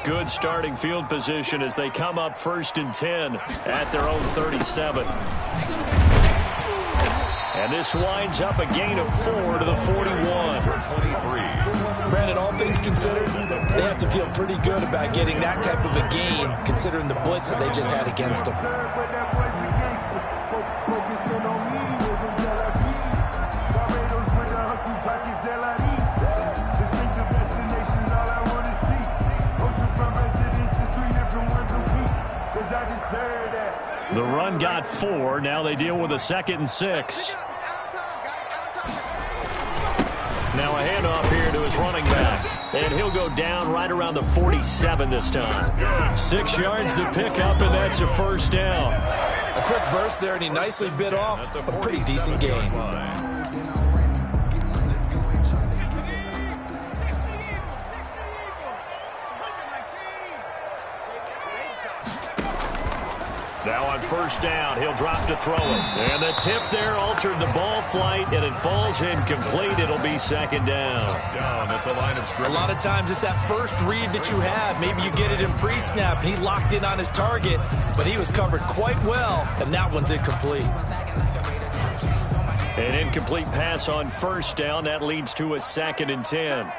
good starting field position as they come up 1st and 10 at their own 37. And this winds up a gain of 4 to the 41. Brandon, all things considered, they have to feel pretty good about getting that type of a gain, considering the blitz that they just had against them. The run got 4. Now they deal with a 2nd and 6. Now a handoff here to his running back. And he'll go down right around the 47 this time. 6 yards the pickup, and that's a 1st down. A quick burst there, and he nicely bit off a pretty decent gain. Now on 1st down, he'll drop to throw it. And the tip there altered the ball flight, and it falls incomplete. It'll be 2nd down. Down at the line of scrimmage. A lot of times it's that first read that you have. Maybe you get it in pre-snap, and he locked in on his target, but he was covered quite well, and that one's incomplete. An incomplete pass on 1st down. That leads to a 2nd and 10.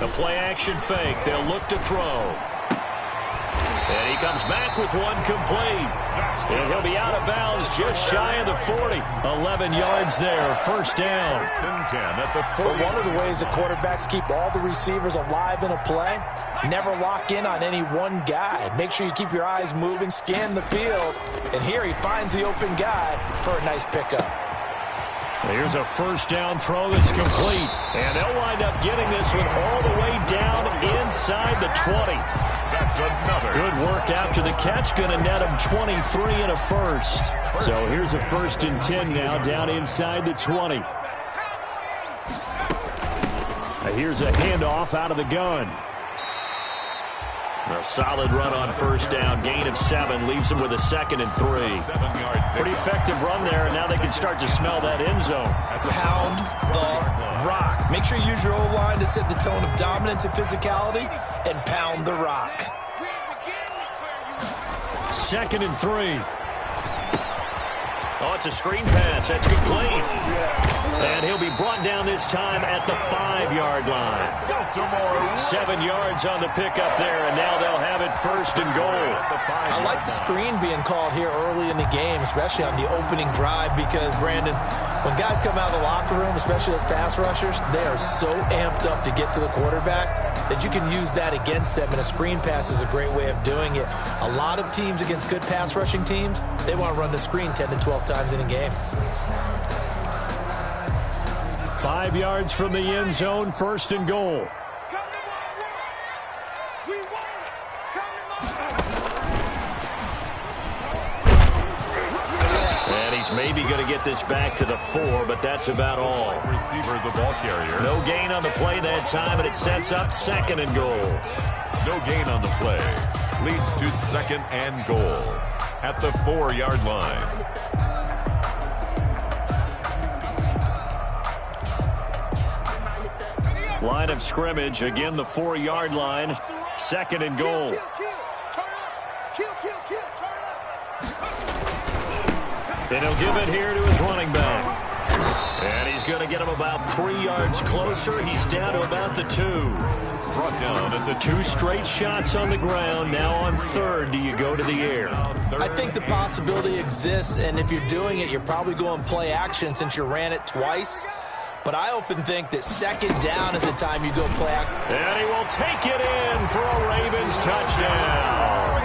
The play-action fake. They'll look to throw. And he comes back with one complete. And he'll be out of bounds just shy of the 40. 11 yards there, 1st down. 10 at the 40. But one of the ways that quarterbacks keep all the receivers alive in a play, never lock in on any one guy. Make sure you keep your eyes moving, scan the field. And here he finds the open guy for a nice pickup. Here's a 1st down throw that's complete. And they'll wind up getting this one all the way down inside the 20. That's another. Good work after the catch. Going to net him 23 and a 1st. So here's a 1st and 10 now down inside the 20. Here's a handoff out of the gun. A solid run on 1st down. Gain of 7 leaves him with a 2nd and 3. 7-yard Pretty effective run there, and now they can start to smell that end zone. Pound the rock. Make sure you use your O-line to set the tone of dominance and physicality, and pound the rock. 2nd and 3. Oh, it's a screen pass. That's complete. And he'll be brought down this time at the 5-yard line. 7 yards on the pickup there, and now they'll have it 1st and goal. I like the screen being called here early in the game, especially on the opening drive, because, Brandon, when guys come out of the locker room, especially as pass rushers, they are so amped up to get to the quarterback that you can use that against them, and a screen pass is a great way of doing it. A lot of teams against good pass rushing teams, they want to run the screen 10 to 12 times in a game. 5 yards from the end zone, 1st and goal. And he's maybe going to get this back to the 4, but that's about all. Receiver, the ball carrier. No gain on the play that time, and it sets up 2nd and goal. No gain on the play. Leads to 2nd and goal at the 4-yard line. Line of scrimmage, again the 4-yard line, 2nd and goal. And he'll give it here to his running back. And he's going to get him about 3 yards closer. He's down to about the 2. Brought down at the 2 straight shots on the ground. Now on 3rd, do you go to the air? I think the possibility exists, and if you're doing it, you're probably going play action since you ran it twice. But I often think that 2nd down is the time you go play action. And he will take it in for a Ravens touchdown.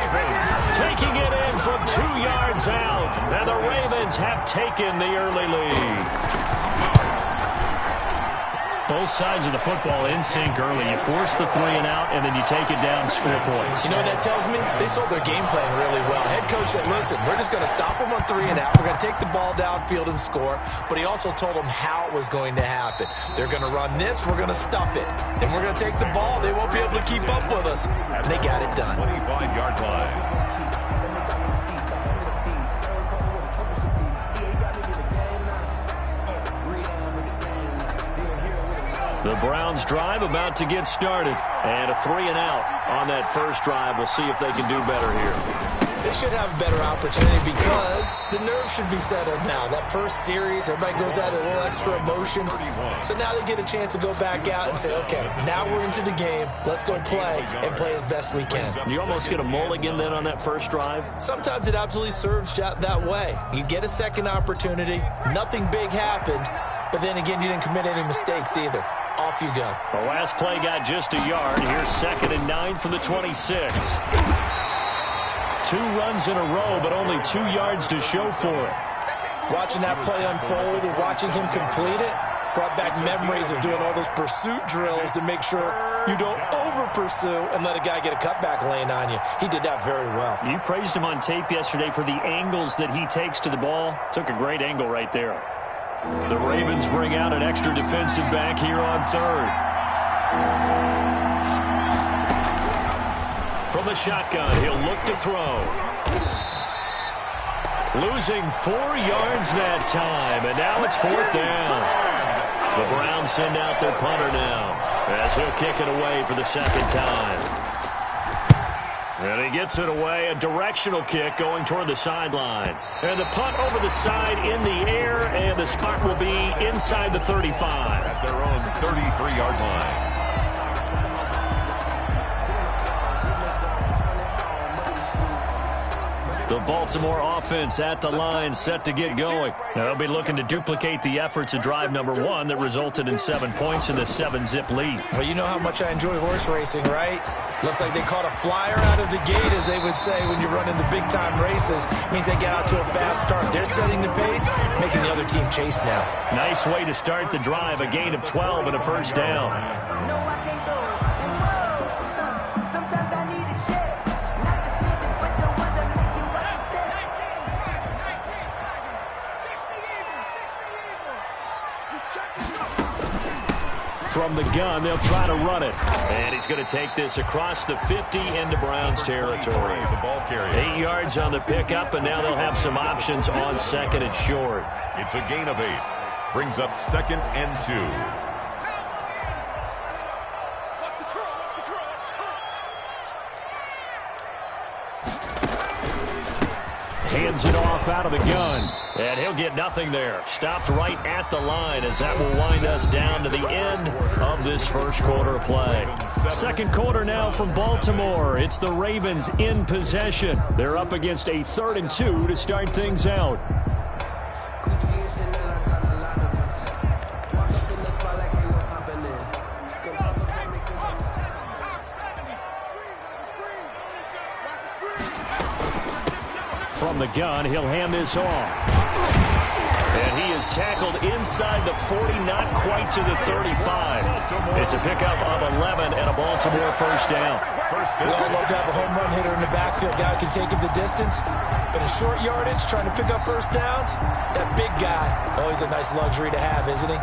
Taking it in from 2 yards out. And the Ravens have taken the early lead. Both sides of the football in sync early. You force the 3 and out, and then you take it down, score points. You know what that tells me? They sold their game plan really well. Head coach said, listen, we're just going to stop them on 3 and out. We're going to take the ball downfield and score. But he also told them how it was going to happen. They're going to run this. We're going to stop it. Then we're going to take the ball. They won't be able to keep up with us. And they got it done. 25-yard line. The Browns drive about to get started. And a 3-and-out on that first drive. We'll see if they can do better here. They should have a better opportunity because the nerves should be settled now. That first series, everybody goes out a little extra emotion. So now they get a chance to go back out and say, okay, now we're into the game. Let's go play and play as best we can. You almost get a mulligan then on that first drive? Sometimes it absolutely serves that way. You get a second opportunity. Nothing big happened. But then again, you didn't commit any mistakes either. Off you go. The last play got just a yard. Here's 2nd and 9 from the 26. 2 runs in a row, but only 2 yards to show for it. Watching that play unfold and watching him complete it brought back memories of doing all those pursuit drills to make sure you don't over-pursue and let a guy get a cutback laying on you. He did that very well. You praised him on tape yesterday for the angles that he takes to the ball. Took a great angle right there. The Ravens bring out an extra defensive back here on 3rd. From the shotgun, he'll look to throw. Losing 4 yards that time, and now it's 4th down. The Browns send out their punter now, as he'll kick it away for the 2nd time. And he gets it away, a directional kick going toward the sideline. And the punt over the side in the air, and the spot will be inside the 35. At their own 33-yard line. The Baltimore offense at the line, set to get going. Now they'll be looking to duplicate the efforts of drive number 1 that resulted in 7 points in the 7-zip lead. Well, you know how much I enjoy horse racing, right? Looks like they caught a flyer out of the gate, as they would say when you're running the big-time races. Means they get out to a fast start. They're setting the pace, making the other team chase now. Nice way to start the drive, a gain of 12 and a first down. From the gun, they'll try to run it. And he's going to take this across the 50 into Browns territory. The ball carrier. 8 yards on the pickup, and now they'll have some options on 2nd and short. It's a gain of 8. Brings up 2nd and 2. Hands it off out of the gun. And he'll get nothing there. Stopped right at the line, as that will wind us down to the end of this first quarter of play. 2nd quarter now from Baltimore. It's the Ravens in possession. They're up against a 3rd and 2 to start things out. From the gun, he'll hand this off. And he is tackled inside the 40, not quite to the 35. It's a pickup of 11 and a Baltimore first down. We all love to have a home run hitter in the backfield. Guy who can take it the distance. But in short yardage, trying to pick up first downs, that big guy, always a nice luxury to have, isn't he?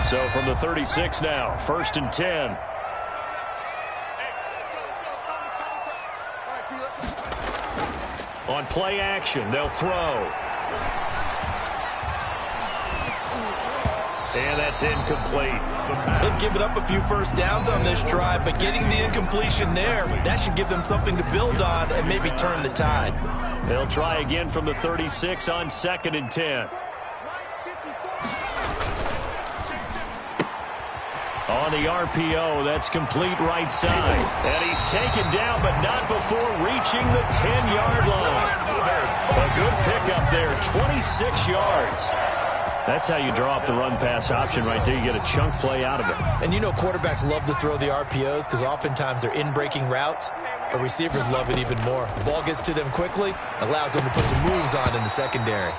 So from the 36 now, 1st and 10. On play action, they'll throw. And that's incomplete. They've given up a few first downs on this drive, but getting the incompletion there, that should give them something to build on and maybe turn the tide. They'll try again from the 36 on 2nd and 10. On the RPO, that's complete right side. And he's taken down, but not before reaching the 10-yard line. A good pickup there, 26 yards. That's how you draw up the run-pass option right there. You get a chunk play out of it. And you know quarterbacks love to throw the RPOs because oftentimes they're in-breaking routes, but receivers love it even more. The ball gets to them quickly, allows them to put some moves on in the secondary.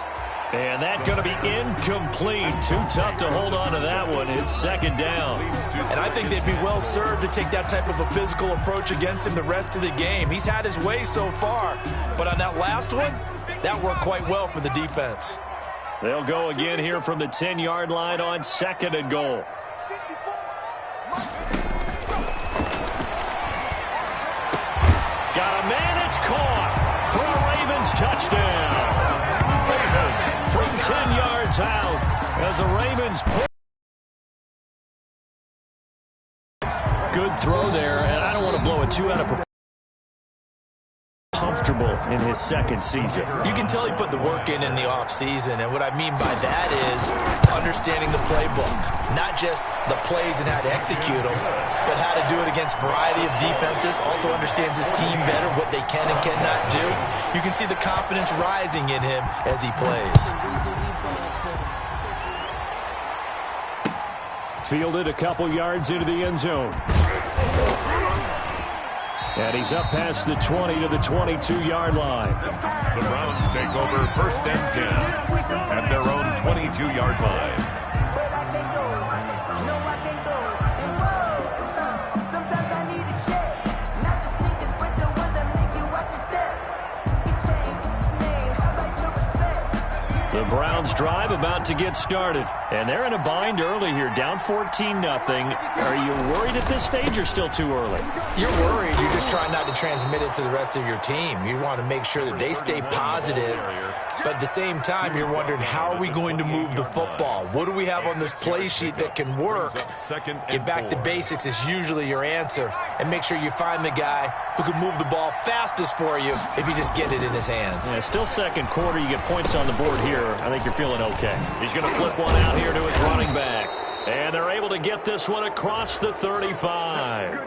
And that's going to be incomplete. Too tough to hold on to that one. It's 2nd down. And I think they'd be well served to take that type of a physical approach against him the rest of the game. He's had his way so far, but on that last one, that worked quite well for the defense. They'll go again here from the 10-yard line on 2nd and goal. Got a man, it's caught for a Ravens touchdown. From 10 yards out as the Ravens pull. good throw there, and I don't want to blow it too out of proportion. Comfortable in his second season. You can tell he put the work in the offseason, and what I mean by that is understanding the playbook. Not just the plays and how to execute them, but how to do it against a variety of defenses. Also understands his team better, what they can and cannot do. You can see the confidence rising in him as he plays. Fielded a couple yards into the end zone. And he's up past the 20 to the 22-yard line. The Browns take over 1st and 10 at their own 22-yard line. The Browns drive about to get started. And they're in a bind early here, down 14-0. Are you worried at this stage or still too early? You're worried. You're just trying not to transmit it to the rest of your team. You want to make sure that they stay positive. But at the same time, you're wondering, how are we going to move the football? What do we have on this play sheet that can work? Get back to basics is usually your answer. And make sure you find the guy who can move the ball fastest for you if you just get it in his hands. Yeah, still second quarter. You get points on the board here. I think you're feeling okay. He's going to flip one out here to his running back. And they're able to get this one across the 35.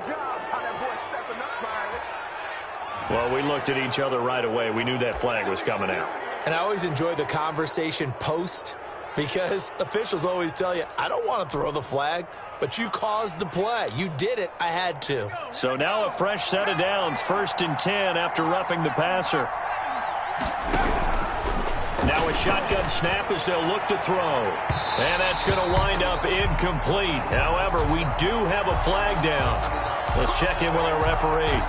Well, we looked at each other right away. We knew that flag was coming out. And I always enjoy the conversation post, because officials always tell you, I don't want to throw the flag, but you caused the play. You did it. I had to. So now a fresh set of downs, 1st and 10 after roughing the passer. Now a shotgun snap as they'll look to throw. And that's going to wind up incomplete. However, we do have a flag down. Let's check in with our referee.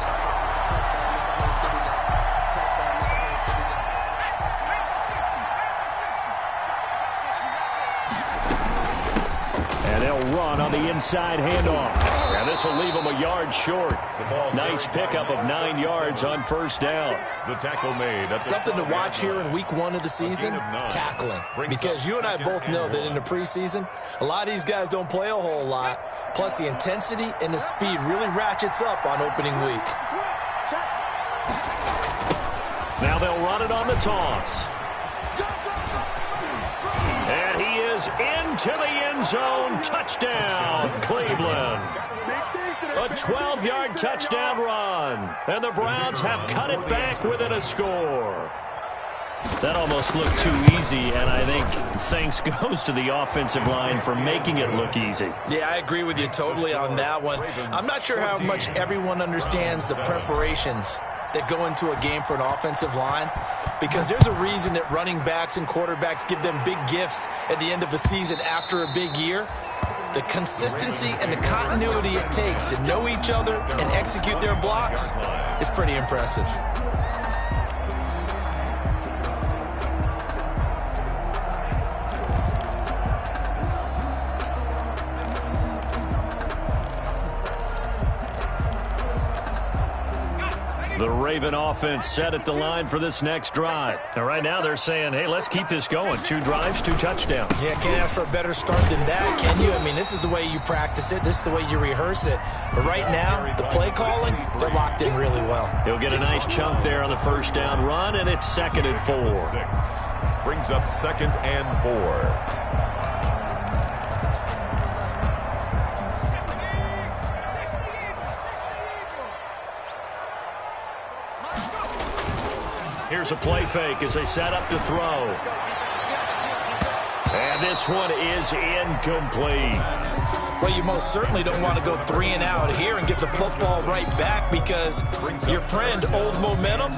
Run on the inside handoff. And this will leave him a yard short. Nice pickup of 9 yards on 1st down. The tackle made. Something to watch here in week 1 of the season, tackling. Because you and I both know that in the preseason, a lot of these guys don't play a whole lot. Plus the intensity and the speed really ratchets up on opening week. Now they'll run it on the toss. And he is into the end zone. Touchdown, Cleveland. A 12-yard touchdown run. And the Browns have cut it back within a score. That almost looked too easy, and I think thanks goes to the offensive line for making it look easy. Yeah, I agree with you totally on that one. I'm not sure how much everyone understands the preparations that go into a game for an offensive line, because there's a reason that running backs and quarterbacks give them big gifts at the end of the season after a big year. The consistency and the continuity it takes to know each other and execute their blocks is pretty impressive. The Raven offense set at the line for this next drive. Now, right now they're saying, hey, let's keep this going. 2 drives, 2 touchdowns. Yeah, can't ask for a better start than that, can you? I mean, this is the way you practice it. This is the way you rehearse it. But right now, the play calling, they're locked in really well. He'll get a nice chunk there on the 1st down run, and it's 2nd and 4. Brings up 2nd and 4. Here's a play fake as they set up to throw. And this one is incomplete. Well, you most certainly don't want to go 3 and out here and get the football right back, because your friend, Old Momentum,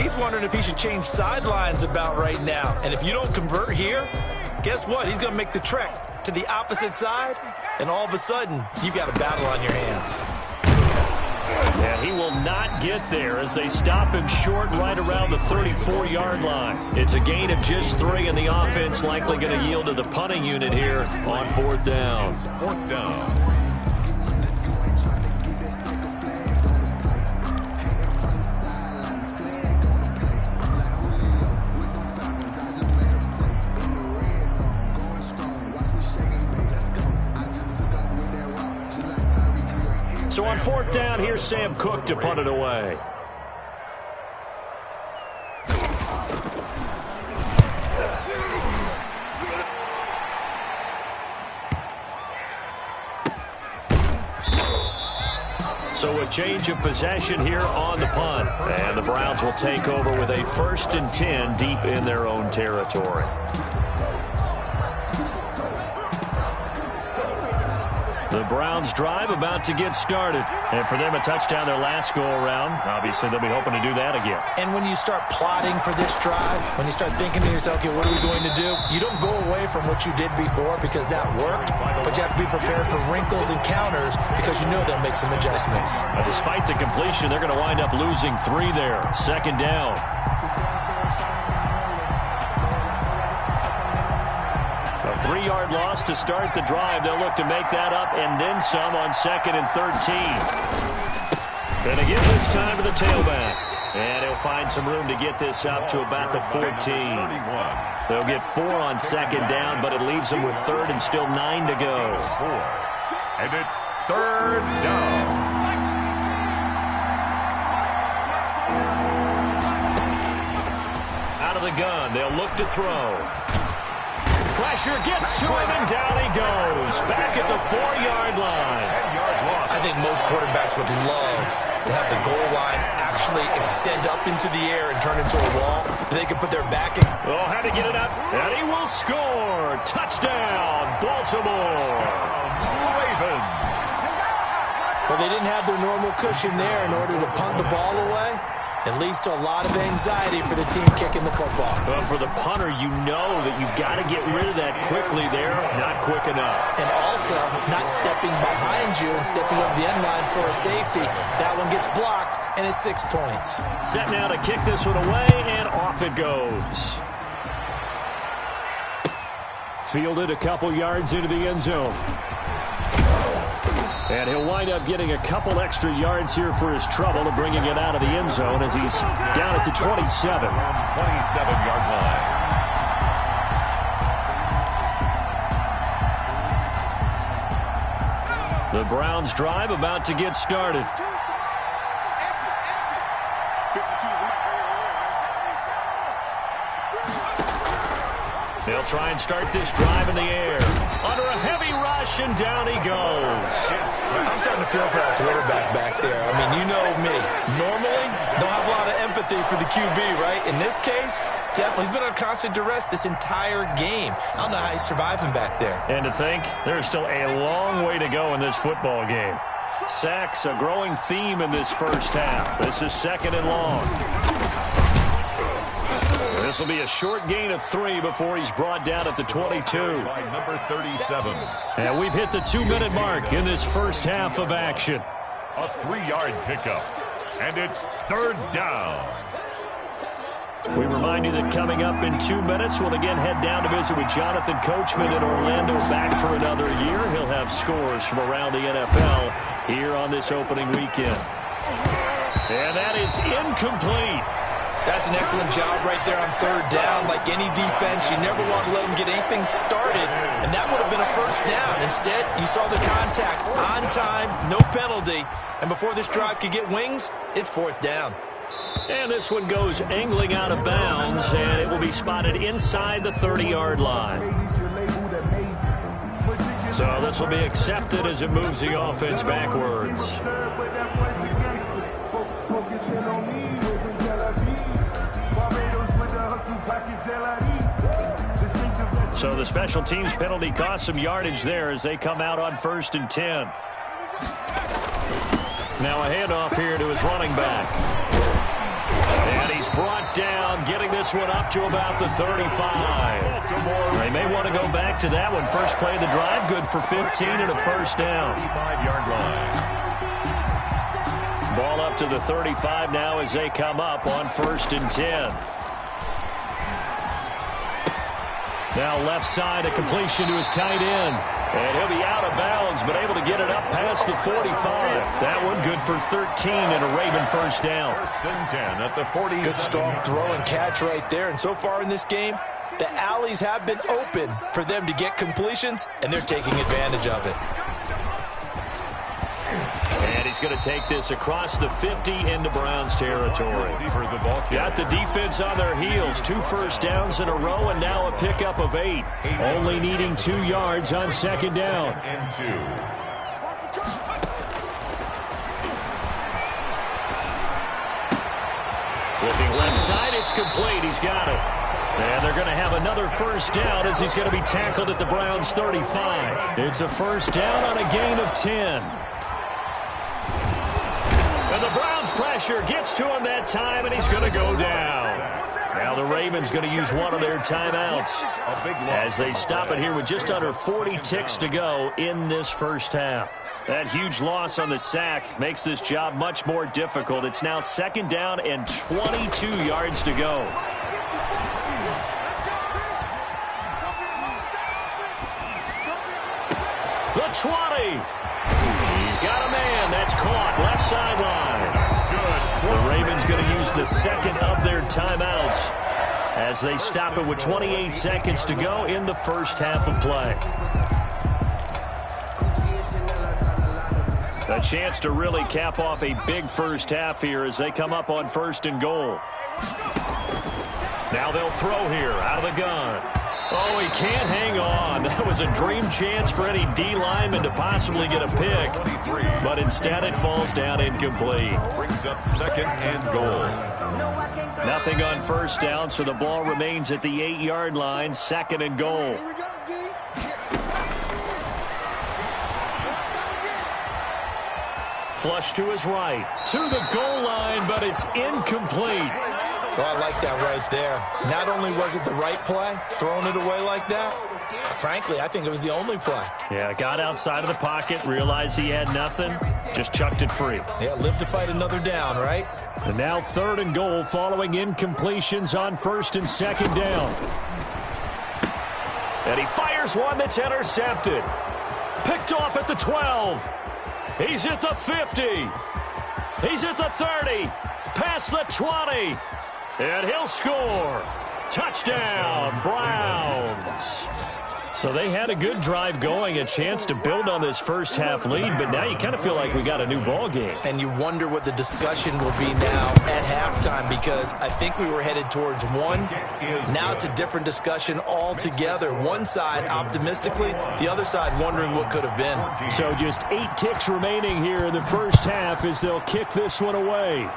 he's wondering if he should change sidelines about right now. And if you don't convert here, guess what? He's going to make the trek to the opposite side, and all of a sudden, you've got a battle on your hands. And he will not get there as they stop him short right around the 34-yard line. It's a gain of just 3, and the offense likely going to yield to the punting unit here on 4th down. 4th down. So on 4th down, here's Sam Cook to punt it away. So a change of possession here on the punt. And the Browns will take over with a 1st and 10 deep in their own territory. The Browns drive about to get started. And for them, a touchdown their last go-around. Obviously, they'll be hoping to do that again. And when you start plotting for this drive, when you start thinking to yourself, okay, what are we going to do? You don't go away from what you did before because that worked, but you have to be prepared for wrinkles and counters because you know they'll make some adjustments. Despite the completion, they're going to wind up losing 3 there. 2nd down. A 3-yard loss to start the drive. They'll look to make that up and then some on 2nd and 13. Gonna give this time to the tailback. And he'll find some room to get this up to about the 14. They'll get 4 on 2nd down, but it leaves them with 3rd and still 9 to go. And it's 3rd down. Out of the gun, they'll look to throw. Pressure gets to him, and down he goes. Back at the 4-yard line. I think most quarterbacks would love to have the goal line actually extend up into the air and turn into a wall. They can put their back in. Oh, had to get it up, and he will score. Touchdown, Baltimore. Ravens. Well, they didn't have their normal cushion there in order to punt the ball away. It leads to a lot of anxiety for the team kicking the football. Well, for the punter, you know that you've got to get rid of that quickly there. Not quick enough. And also, not stepping behind you and stepping over the end line for a safety. That one gets blocked, and it's 6 points. Set now to kick this one away, and off it goes. Fielded a couple yards into the end zone. And he'll wind up getting a couple extra yards here for his trouble of bringing it out of the end zone as he's down at the 27. 27-yard line. The Browns drive about to get started. They'll try and start this drive in the air. Under a heavy rush, and down he goes. I'm starting to feel for that quarterback back there. I mean, you know me. Normally, don't have a lot of empathy for the QB, right? In this case, definitely. He's been on constant duress this entire game. I don't know how he's surviving back there. And to think, there's still a long way to go in this football game. Sacks, a growing theme in this first half. This is 2nd and long. This will be a short gain of 3 before he's brought down at the 22. By number 37. And we've hit the 2-minute mark in this first half of action. A 3-yard pickup. And it's 3rd down. We remind you that coming up in 2 minutes, we'll again head down to visit with Jonathan Coachman in Orlando, back for another year. He'll have scores from around the NFL here on this opening weekend. And that is incomplete. That's an excellent job right there on 3rd down. Like any defense, you never want to let them get anything started, and that would have been a 1st down. Instead, you saw the contact on time, no penalty, and before this drive could get wings, it's 4th down. And this one goes angling out of bounds, and it will be spotted inside the 30-yard line. So this will be accepted as it moves the offense backwards. So the special teams penalty cost some yardage there as they come out on 1st and 10. Now a handoff here to his running back. And he's brought down, getting this one up to about the 35. They may want to go back to that one. First play of the drive, good for 15 and a 1st down. 35-yard line. Ball up to the 35 now as they come up on 1st and 10. Now left side, a completion to his tight end. And he'll be out of bounds, but able to get it up past the 45. That one good for 13 and a Raven 1st down. 1st and 10 at the 40. Good strong throw and catch right there. And so far in this game, the alleys have been open for them to get completions, and they're taking advantage of it. And he's going to take this across the 50 into Browns territory. Got the defense on their heels. 2 first downs in a row, and now a pickup of 8. Only needing 2 yards on second down. Looking left side, it's complete. He's got it. And they're going to have another first down as he's going to be tackled at the Browns' 35. It's a first down on a gain of 10. And the Browns pressure gets to him that time, and he's going to go down. Now the Ravens going to use one of their timeouts as they stop it here with just under 40 ticks to go in this first half. That huge loss on the sack makes this job much more difficult. It's now second down and 22 yards to go. The 20. He's got a man. That's caught. Left sideline. The Ravens going to use the second of their timeouts as they stop it with 28 seconds to go in the first half of play. A chance to really cap off a big first half here as they come up on 1st and goal. Now they'll throw here out of the gun. Oh, he can't hang on. That was a dream chance for any D lineman to possibly get a pick. But instead it falls down incomplete. Brings up 2nd and goal. Nothing on first down, so the ball remains at the 8-yard line. 2nd and goal. Flush to his right. To the goal line, but it's incomplete. So I like that right there. Not only was it the right play, throwing it away like that, frankly, I think it was the only play. Yeah, got outside of the pocket, realized he had nothing, just chucked it free. Yeah, live to fight another down, right? And now 3rd and goal following incompletions on 1st and 2nd down. And he fires one that's intercepted. Picked off at the 12. He's at the 50. He's at the 30. Past the 20. And he'll score. Touchdown, Browns. So they had a good drive going, a chance to build on this first half lead, but now you kind of feel like we got a new ball game. And you wonder what the discussion will be now at halftime, because I think we were headed towards one. Now it's a different discussion altogether. One side optimistically, the other side wondering what could have been. So just 8 ticks remaining here in the first half as they'll kick this one away.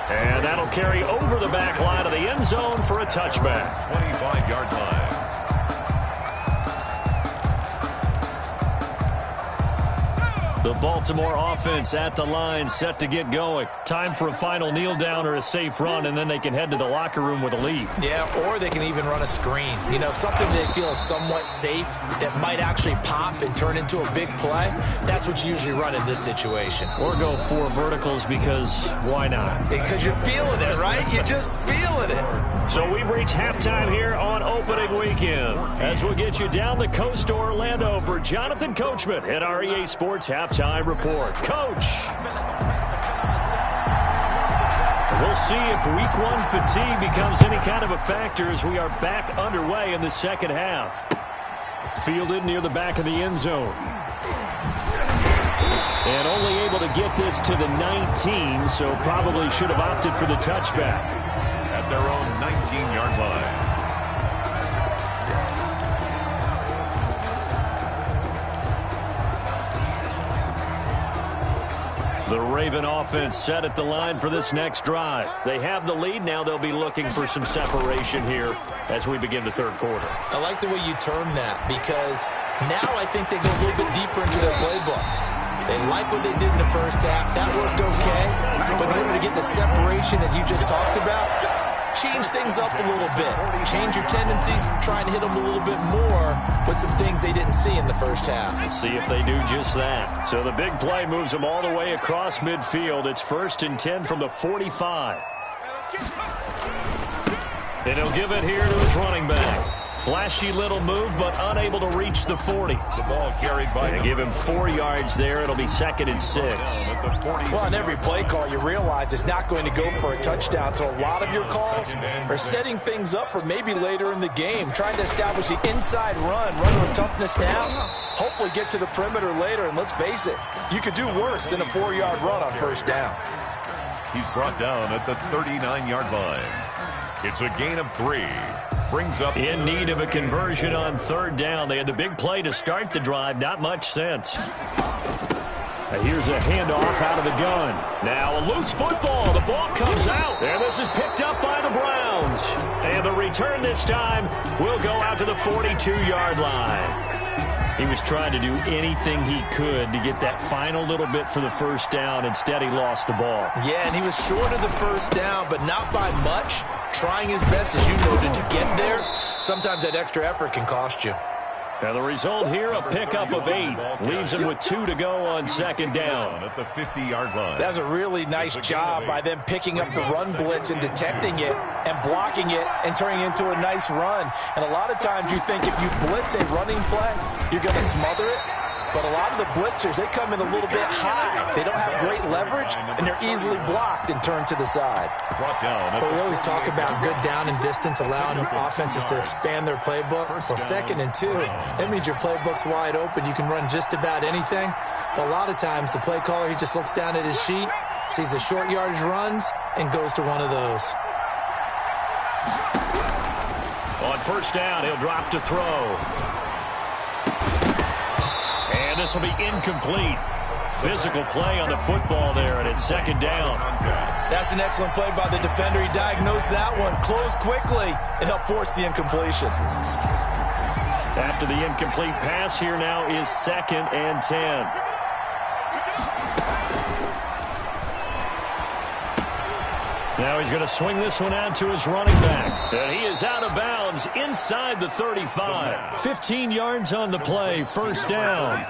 And that'll carry over the back line of the end zone for a touchback. 25-yard line. The Baltimore offense at the line, set to get going. Time for a final kneel down or a safe run, and then they can head to the locker room with a lead. Yeah, or they can even run a screen. You know, something they feel is somewhat safe that might actually pop and turn into a big play. That's what you usually run in this situation. Or go 4 verticals, because why not? Because you're feeling it, right? You're just feeling it. So we've reached halftime here on opening weekend. As we'll get you down the coast to Orlando for Jonathan Coachman at our EA Sports Halftime Report. Coach! We'll see if week 1 fatigue becomes any kind of a factor as we are back underway in the second half. Fielded near the back of the end zone. And only able to get this to the 19, so probably should have opted for the touchback. At their own 19-yard line. The Raven offense set at the line for this next drive. They have the lead. Now they'll be looking for some separation here as we begin the third quarter. I like the way you term that, because now I think they go a little bit deeper into their playbook. They like what they did in the first half. That worked okay. But in order to get the separation that you just talked about, change things up a little bit. Change your tendencies, try and hit them a little bit more with some things they didn't see in the first half. We'll see if they do just that. So the big play moves them all the way across midfield. It's 1st and 10 from the 45. And he'll give it here to his running back. Flashy little move, but unable to reach the 40. The ball carried by They give him 4 yards there. It'll be 2nd and 6. Well, on every play call, you realize it's not going to go for a touchdown. So a lot of your calls are setting things up for maybe later in the game, trying to establish the inside run with toughness now, hopefully get to the perimeter later. And let's face it, you could do worse than a 4-yard run on first down. He's brought down at the 39-yard line. It's a gain of 3. Brings up in need of a conversion on 3rd down. They had the big play to start the drive. Not much sense. Here's a handoff out of the gun. Now a loose football. The ball comes out. And this is picked up by the Browns. And the return this time will go out to the 42-yard line. He was trying to do anything he could to get that final little bit for the first down. Instead, he lost the ball. Yeah, and he was short of the first down, but not by much. Trying his best, as you noted, to get there. Sometimes that extra effort can cost you. And the result here, a pickup of 8. Leaves him with 2 to go on 2nd down. At the 50-yard line. That's a really nice job by them picking up the run blitz and detecting it and blocking it and turning it into a nice run. And a lot of times you think if you blitz a running play, you're going to smother it. But a lot of the blitzers, they come in a little bit high. They don't have great leverage, and they're easily blocked and turned to the side. But we always talk about good down and distance, allowing offenses to expand their playbook. Well, 2nd and 2, that means your playbook's wide open. You can run just about anything. But a lot of times, the play caller, he just looks down at his sheet, sees the short yardage runs, and goes to one of those. On 1st down, he'll drop to throw. And this will be incomplete. Physical play on the football there, and it's 2nd down. That's an excellent play by the defender. He diagnosed that one, closed quickly, and helped force the incompletion. After the incomplete pass, here now is 2nd and 10. Now he's going to swing this one out to his running back. And he is out of bounds inside the 35. 15 yards on the play, 1st down.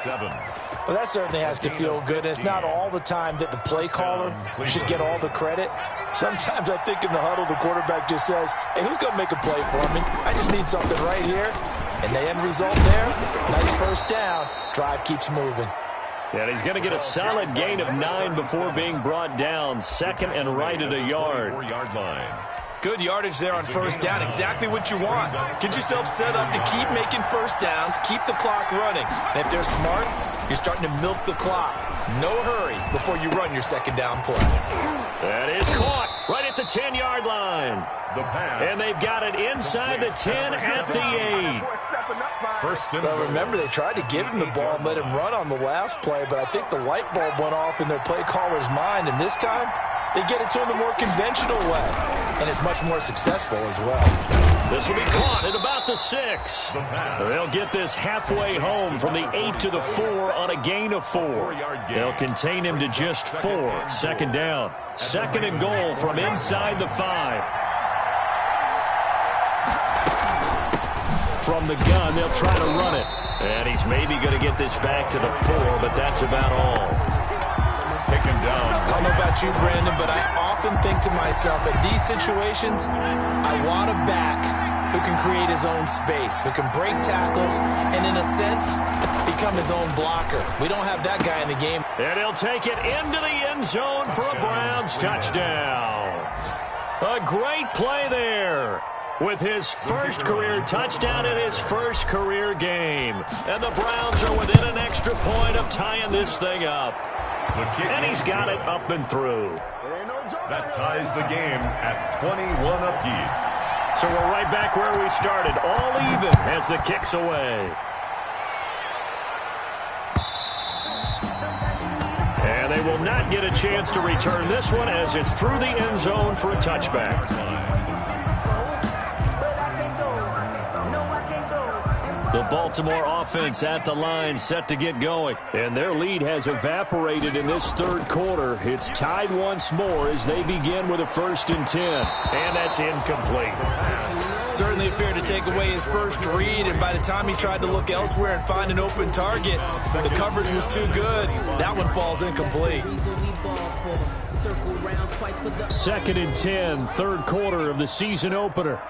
Well, that certainly has to feel good. And it's not all the time that the play caller should get all the credit. Sometimes I think in the huddle, the quarterback just says, hey, who's going to make a play for me? I just need something right here. And the end result there, nice 1st down. Drive keeps moving. And he's going to get a solid gain of 9 before being brought down. 2nd and right at a yard. 4-yard line. Good yardage there on 1st down. Exactly what you want. Get yourself set up to keep making 1st downs. Keep the clock running. And if they're smart, you're starting to milk the clock. No hurry before you run your 2nd down play. That is caught right at the 10-yard line. And they've got it inside the 10 at the 8. Well, remember, they tried to give him the ball and let him run on the last play, but I think the light bulb went off in their play caller's mind, and this time they get it to him the more conventional way, and it's much more successful as well. This will be caught at about the 6. They'll get this halfway home from the 8 to the 4 on a gain of 4. They'll contain him to just 4. 2nd down. 2nd and goal from inside the 5. From the gun, they'll try to run it. And he's maybe going to get this back to the 4, but that's about all. Take him down. I don't know about you, Brandon, but I often think to myself, in these situations, I want a back who can create his own space, who can break tackles, and in a sense, become his own blocker. We don't have that guy in the game. And he'll take it into the end zone for a Browns touchdown. A great play there, with his first career touchdown in his first career game. And the Browns are within an extra point of tying this thing up. And he's got it up and through. That ties the game at 21 apiece. So we're right back where we started, all even as the kick's away. And they will not get a chance to return this one as it's through the end zone for a touchback. The Baltimore offense at the line, set to get going. And their lead has evaporated in this 3rd quarter. It's tied once more as they begin with a 1st and 10. And that's incomplete. Certainly appeared to take away his first read, and by the time he tried to look elsewhere and find an open target, the coverage was too good. That one falls incomplete. 2nd and 10, 3rd quarter of the season opener.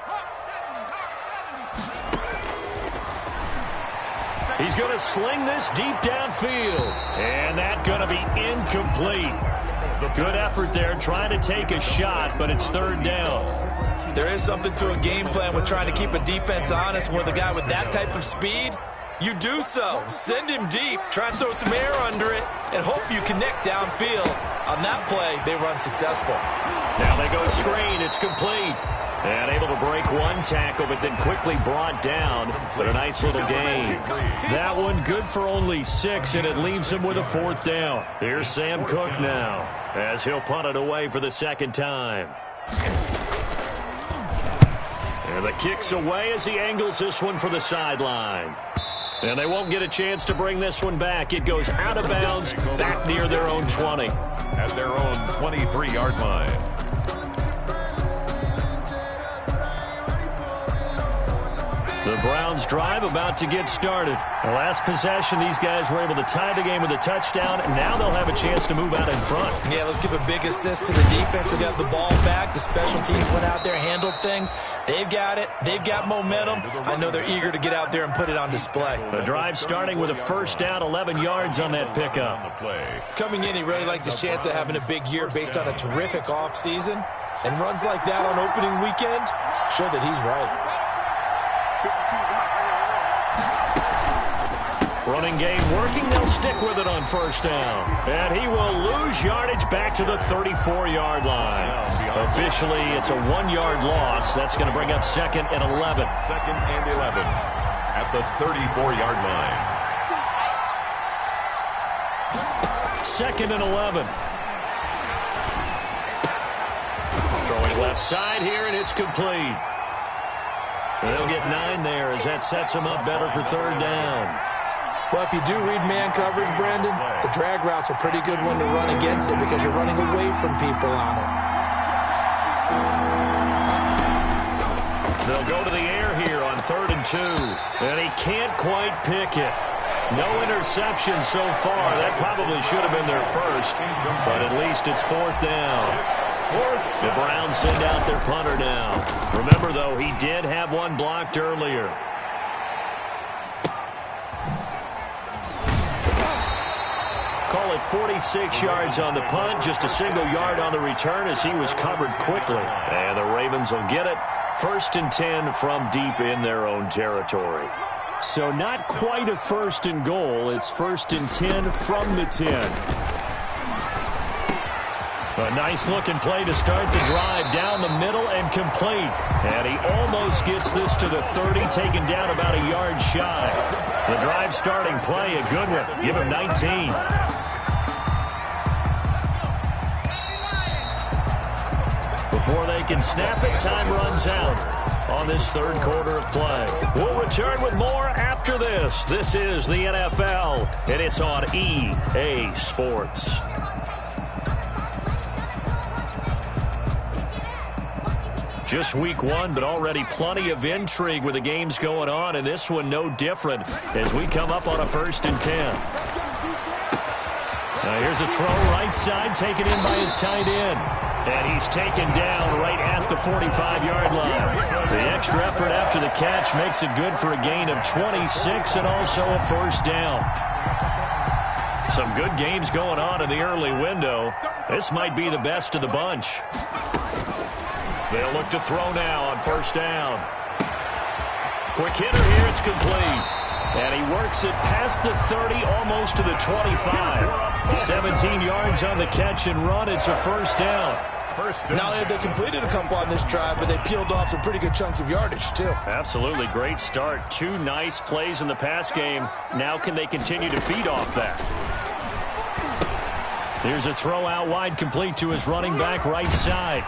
He's going to sling this deep downfield. And that's going to be incomplete. Good effort there trying to take a shot, but it's third down. There is something to a game plan with trying to keep a defense honest with a guy with that type of speed. You do so. Send him deep. Try and throw some air under it and hope you connect downfield. On that play, they run successful. Now they go screen. It's complete. And able to break one tackle, but then quickly brought down. But a nice little gain. That one good for only 6, and it leaves him with a fourth down. Here's Sam Cook now, as he'll punt it away for the second time. And the kick's away as he angles this one for the sideline. And they won't get a chance to bring this one back. It goes out of bounds, back near their own 20. At their own 23-yard line. The Browns drive about to get started. The last possession, these guys were able to tie the game with a touchdown, and now they'll have a chance to move out in front. Yeah, let's give a big assist to the defense who got the ball back. The special teams went out there, handled things. They've got it. They've got momentum. I know they're eager to get out there and put it on display. The drive starting with a first down, 11 yards on that pickup. Coming in, he really liked his chance of having a big year based on a terrific offseason. And runs like that on opening weekend show that he's right. Running game working. They'll stick with it on first down. And he will lose yardage back to the 34-yard line. Officially, it's a 1-yard loss. That's going to bring up second and 11. Second and 11 at the 34-yard line. Second and 11. Throwing left side here, and it's complete. They'll get 9 there as that sets them up better for third down. Well, if you do read man coverage, Brandon, the drag route's a pretty good one to run against it because you're running away from people on it. They'll go to the air here on 3rd and 2. And he can't quite pick it. No interception so far. That probably should have been their first, but at least it's 4th down. The Browns send out their punter now. Remember, though, he did have one blocked earlier. Call it 46 yards on the punt, just a single yard on the return as he was covered quickly. And the Ravens will get it. 1st and 10 from deep in their own territory. So not quite a 1st and goal. It's 1st and 10 from the 10. A nice-looking play to start the drive down the middle and complete. And he almost gets this to the 30, taken down about a yard shy. The drive starting play, a good one. Give him 19. Before they can snap it, time runs out on this 3rd quarter of play. We'll return with more after this. This is the NFL, and it's on EA Sports. Just week 1, but already plenty of intrigue with the games going on, and this one no different as we come up on a 1st and 10. Now here's a throw right side, taken in by his tight end. And he's taken down right at the 45-yard line. The extra effort after the catch makes it good for a gain of 26 and also a 1st down. Some good games going on in the early window. This might be the best of the bunch. They'll look to throw now on 1st down. Quick hitter here, it's complete. And he works it past the 30, almost to the 25. 17 yards on the catch and run. It's a 1st down. Now they completed a couple on this drive, but they peeled off some pretty good chunks of yardage, too. Absolutely. Great start. 2 nice plays in the pass game. Now can they continue to feed off that? Here's a throw out wide, complete to his running back right side.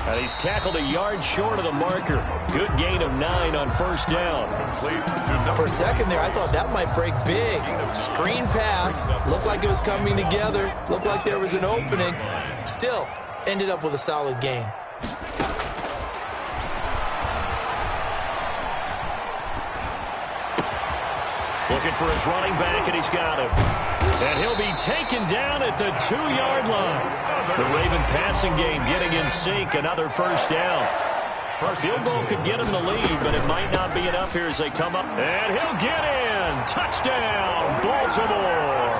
And he's tackled a yard short of the marker. Good gain of 9 on 1st down. For a second there, I thought that might break big. Screen pass. Looked like it was coming together. Looked like there was an opening. Still, ended up with a solid gain. Looking for his running back, and he's got him. And he'll be taken down at the 2-yard line. The Raven passing game getting in sync. Another 1st down. A field goal could get him the lead, but it might not be enough here as they come up. And he'll get in. Touchdown, Baltimore.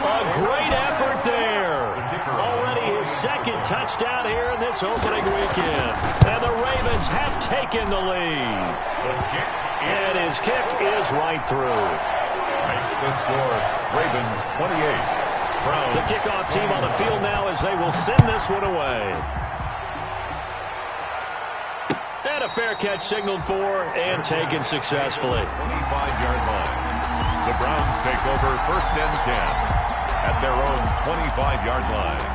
A great effort there. Already his second touchdown here in this opening weekend. And the Ravens have taken the lead. And his kick is right through. Makes the score Ravens 28. Browns. The kickoff team on the field now as they will send this one away. And a fair catch signaled for and taken successfully. 25-yard line. The Browns take over 1st and 10 at their own 25-yard line.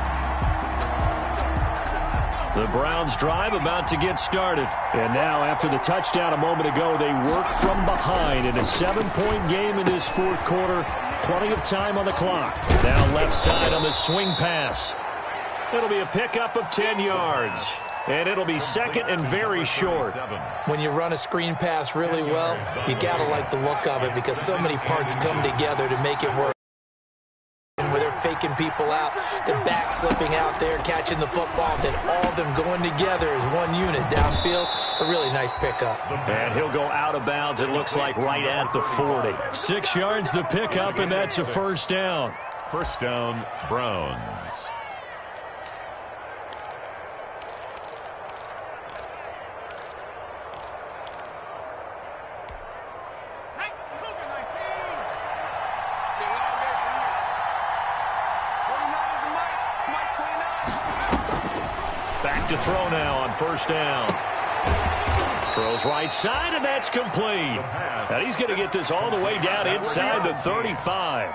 The Browns drive about to get started. And now after the touchdown a moment ago, they work from behind in a 7-point game in this fourth quarter. Plenty of time on the clock. Now left side on the swing pass. It'll be a pickup of 10 yards. And it'll be second and very short. When you run a screen pass really well, you got to like the look of it because so many parts come together to make it work. Where they're faking people out, the back slipping out there, catching the football, then all of them going together as one unit downfield. A really nice pickup. And he'll go out of bounds, it looks like right at the 40. 6 yards the pickup, and that's a first down. First down, Browns. Back to throw now on first down. Throws right side, and that's complete. And he's going to get this all the way down inside the 35.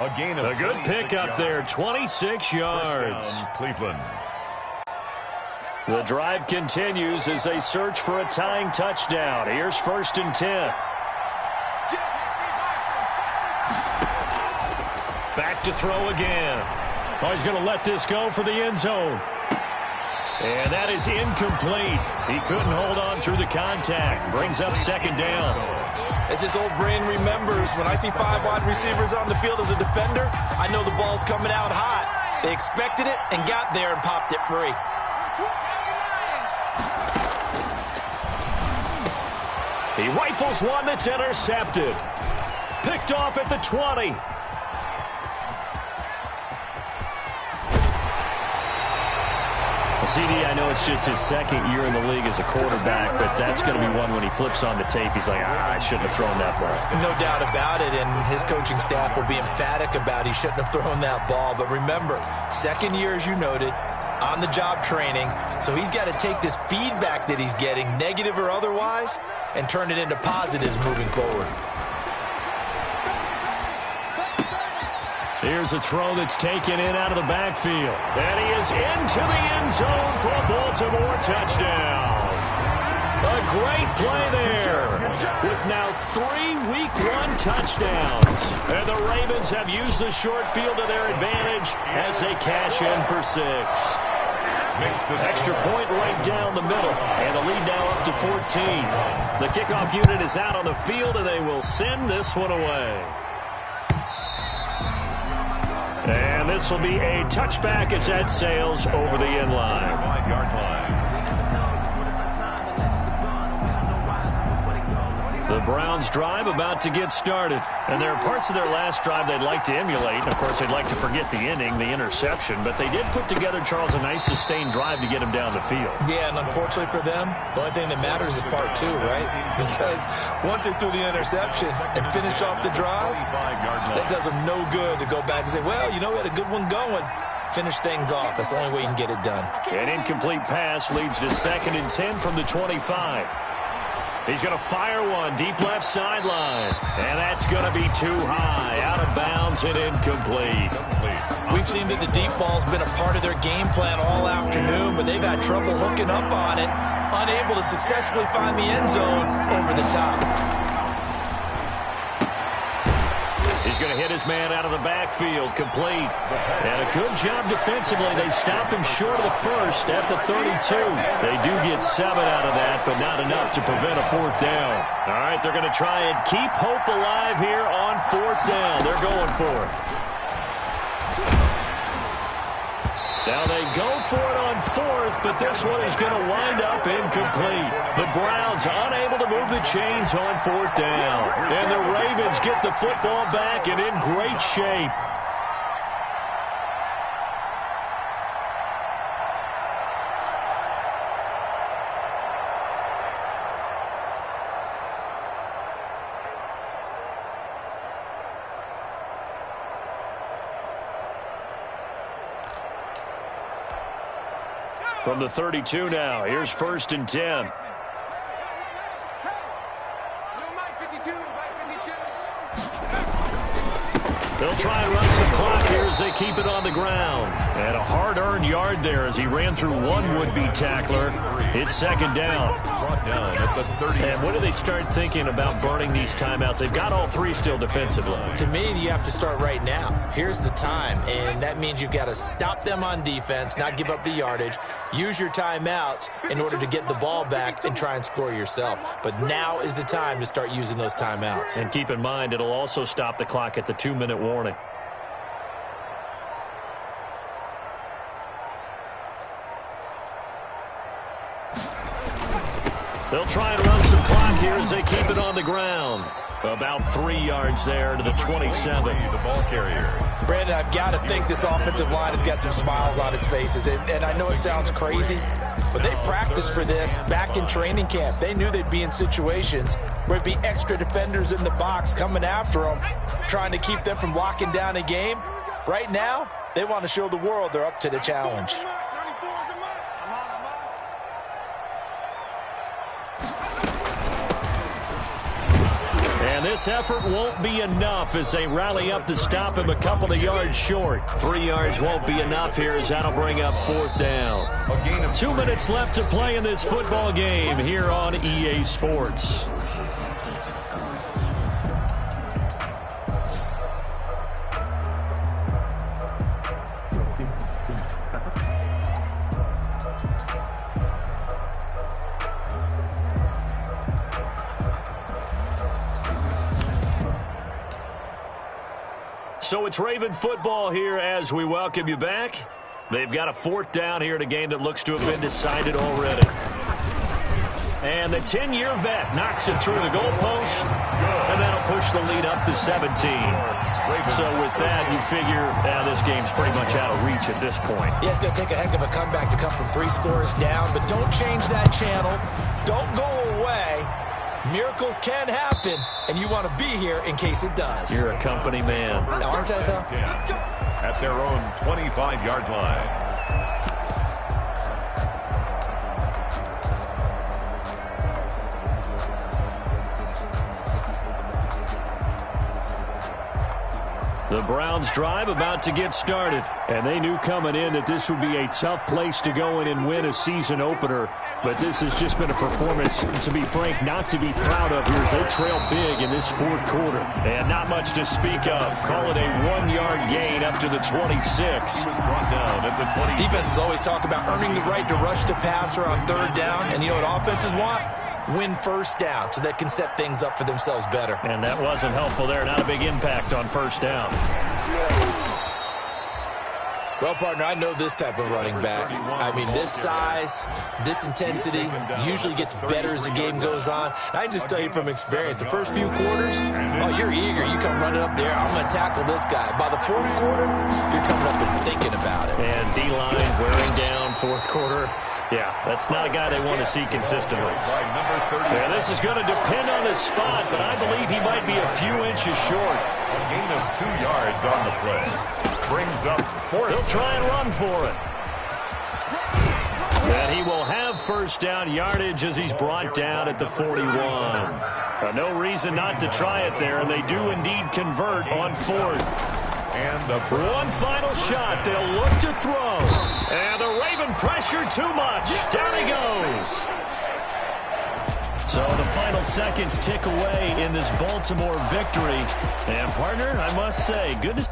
A good pickup there, 26 yards. Cleveland. The drive continues as they search for a tying touchdown. Here's 1st and 10. Back to throw again. Oh, he's going to let this go for the end zone. And that is incomplete. He couldn't hold on through the contact. Brings up second down. As his old brain remembers, when I see 5 wide receivers on the field as a defender, I know the ball's coming out hot. They expected it and got there and popped it free. He rifles one that's intercepted. Picked off at the 20. CD, I know it's just his second year in the league as a quarterback, but that's going to be one when he flips on the tape. He's like, I shouldn't have thrown that ball. No doubt about it, and his coaching staff will be emphatic about he shouldn't have thrown that ball. But remember, second year, as you noted, on-the-job training, so he's got to take this feedback that he's getting, negative or otherwise, and turn it into positives moving forward. Here's a throw that's taken in out of the backfield. And he is into the end zone for a Baltimore touchdown. A great play there with now 3 Week 1 touchdowns. And the Ravens have used the short field to their advantage as they cash in for 6. Extra point right down the middle. And the lead now up to 14. The kickoff unit is out on the field, and they will send this one away. And this will be a touchback as that sails over the end line. 5-yard line. The Browns drive about to get started. And there are parts of their last drive they'd like to emulate. And, of course, they'd like to forget the inning, the interception. But they did put together, Charles, a nice sustained drive to get him down the field. Yeah, and unfortunately for them, the only thing that matters is part 2, right? Because once they threw the interception and finished off the drive, that does them no good to go back and say, well, you know, we had a good one going. Finish things off. That's the only way you can get it done. An incomplete pass leads to 2nd and 10 from the 25. He's going to fire one deep left sideline. And that's going to be too high. Out of bounds and incomplete. We've seen that the deep ball's been a part of their game plan all afternoon, but they've had trouble hooking up on it, unable to successfully find the end zone over the top. He's going to hit his man out of the backfield, complete. And a good job defensively. They stop him short of the first at the 32. They do get 7 out of that, but not enough to prevent a 4th down. All right, they're going to try and keep hope alive here on 4th down. They're going for it. Now they go for it on fourth, but this one is going to wind up incomplete. The Browns unable to move the chains on fourth down. And the Ravens get the football back and in great shape. From the 32 now, here's 1st and 10. They'll try and run some clock here as they keep it on the ground. And a hard-earned yard there as he ran through one would-be tackler. It's 2nd down. Brought down at the 30. And when do they start thinking about burning these timeouts? They've got all three still defensively. To me, you have to start right now. Here's the time, and that means you've got to stop them on defense, not give up the yardage, use your timeouts in order to get the ball back and try and score yourself. But now is the time to start using those timeouts. And keep in mind, it'll also stop the clock at the 2-minute warning. They'll try and run some clock here as they keep it on the ground. About 3 yards there to the 27. The ball carrier. Brandon, I've got to think this offensive line has got some smiles on its faces. And I know it sounds crazy, but they practiced for this back in training camp. They knew they'd be in situations where it'd be extra defenders in the box coming after them, trying to keep them from locking down a game. Right now, they want to show the world they're up to the challenge. And this effort won't be enough as they rally up to stop him a couple of yards short. 3 yards won't be enough here as that'll bring up 4th down. 2 minutes left to play in this football game here on EA Sports. So it's Raven football here as we welcome you back. They've got a 4th down here in a game that looks to have been decided already. And the 10-year vet knocks it through the goalpost, and that'll push the lead up to 17. So with that, you figure this game's pretty much out of reach at this point. Yeah, it's going to take a heck of a comeback to come from 3 scores down, but don't change that channel. Don't go away. Miracles can happen, and you want to be here in case it does. You're a company man. Aren't I, though? At their own 25-yard line. The Browns drive about to get started. And they knew coming in that this would be a tough place to go in and win a season opener. But this has just been a performance, to be frank, not to be proud of here as they trail big in this 4th quarter. And not much to speak of. Call it a 1-yard gain up to the 26. He was brought down at the 20. Defenses always talk about earning the right to rush the passer on 3rd down. And you know what offenses want? Win 1st down so they can set things up for themselves better. And that wasn't helpful there. Not a big impact on 1st down. Well, partner, I know this type of running back. I mean, this size, this intensity usually gets better as the game goes on. I just tell you from experience, the first few quarters, oh, you're eager. You come running up there, I'm going to tackle this guy. By the 4th quarter, you're coming up and thinking about it. And D-line wearing down 4th quarter. Yeah, that's not a guy they want to see consistently. Yeah, this is going to depend on his spot, but I believe he might be a few inches short. A gain of 2 yards on the play. Brings up 4th. He'll try and run for it. And he will have 1st down yardage as he's brought down at the 41. No reason not to try it there, and they do indeed convert on 4th. And the one final shot. They'll look to throw. And the Raven pressure too much. Down he goes. So the final seconds tick away in this Baltimore victory. And partner, I must say, good to